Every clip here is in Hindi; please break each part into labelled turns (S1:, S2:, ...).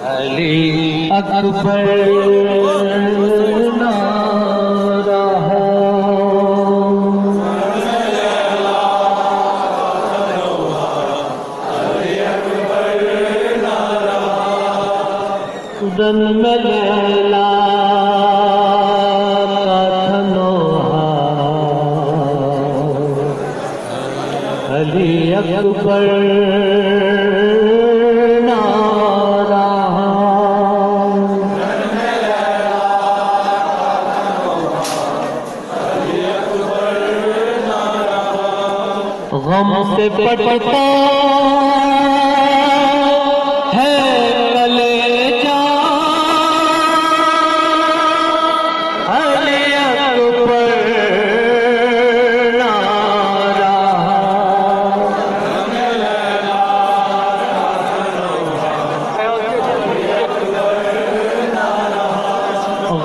S1: अली अकबर नारा हो, रन में लैला का थनोहा, अली अकबर गम से पटता है कलेजा, अली अकबर नारा,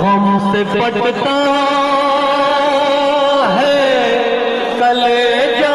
S1: गम से पटता है कलेजा,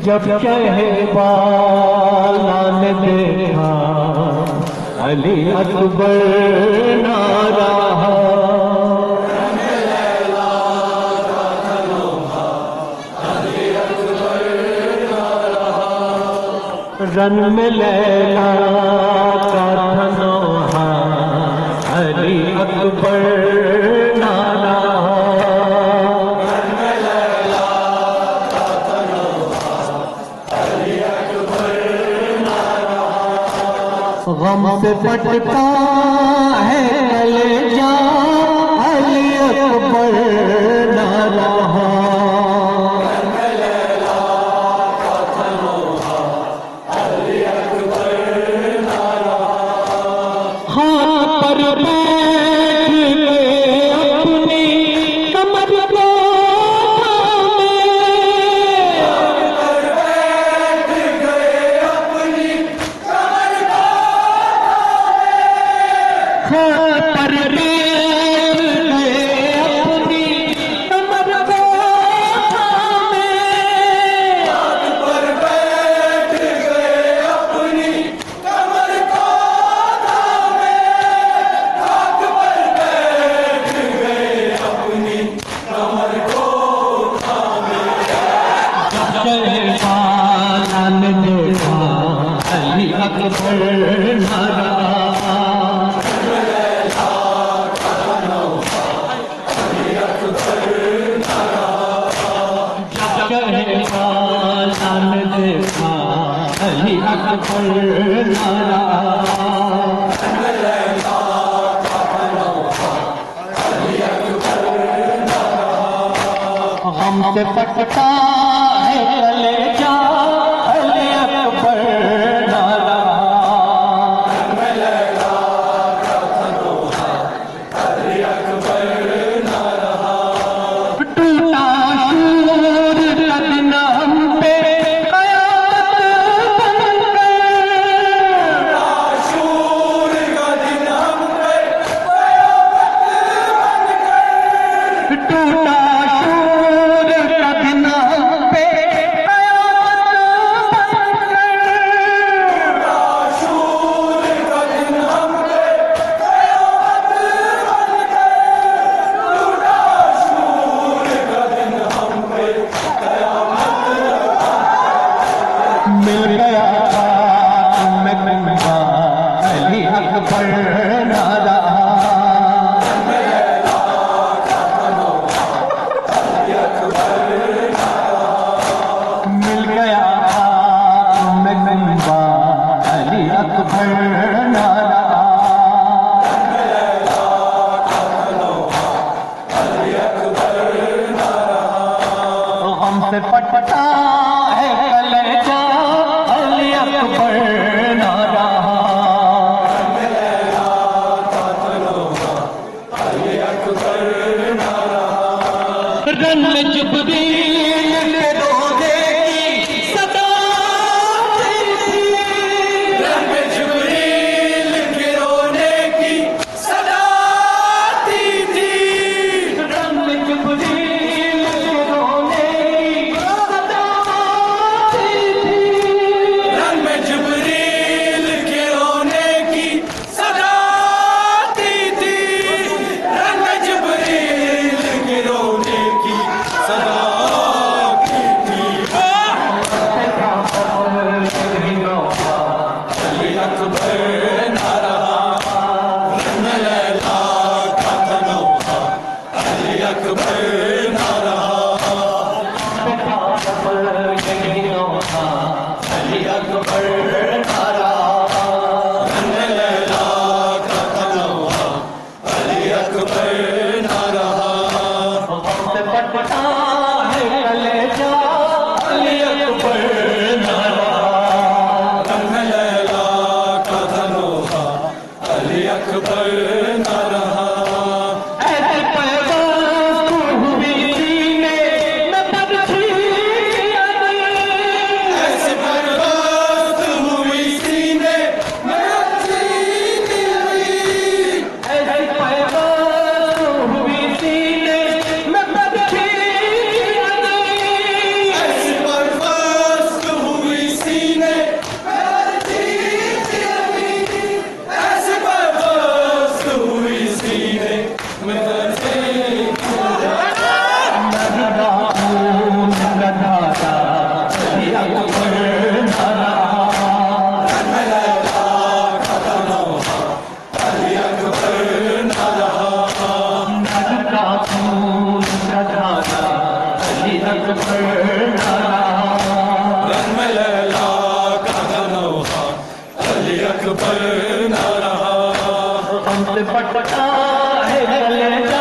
S1: जब कहवाला ने देखा अली अकबर नारा, रन में लैला का थनोहा, अली अकबर नारा, गम से पटता है कलेजा, अली अकबर नारा, हाँ पर बैठ गए अपनी कमर को पर अपनी कमर को पर बैठ गए अपनी कमर को पर बैठ गए अपनी कमर को ने देखा अली अकबर नारा, देखा अली अकबर नारा, गम से पटता है कलेजा, अली अकबर नारा, टूटा शूर कदम हम पे मिल गया मैं अली अकबर नारा। अकबर नारा, हमसे पटता है कलेजा, अली अकबर नारा। रन में जिब्रील के रोज़े की सदा थी,
S2: रन में जिब्रील के रोने की सदा आती थी,
S1: रन में जिब्रील के रोने की सदा थी,
S2: रन में जिब्रील के रोने की सदा आती थी, रन में जिब्रील के रोने की सदा आती थी। अली अकबर नारा, रन लैला का तनौहा, अली अकबर नारा,
S1: अली अकबर नारा,
S2: रन लैला का तनौहा, अली अकबर नारा,
S1: हमसे पटता है कलेजा, अली अकबर नारा।
S2: रन लैला का तनौहा, अली अकबर नारा,
S1: ऐसे पैगाम हुई सीने में बरसी अली,
S2: ऐसे बर्बाद हुई सीने में अच्छी दिली,
S1: ऐसे पैगाम हुई सीने में बरसी अली,
S2: ऐसे बर्बाद हुई सीने में अच्छी दिली, ऐसे बर्बाद हुई सीने में अच्छी रन में लैला का तनौहा, अली अकबर नारा,
S1: हमसे पटता है कलेजा,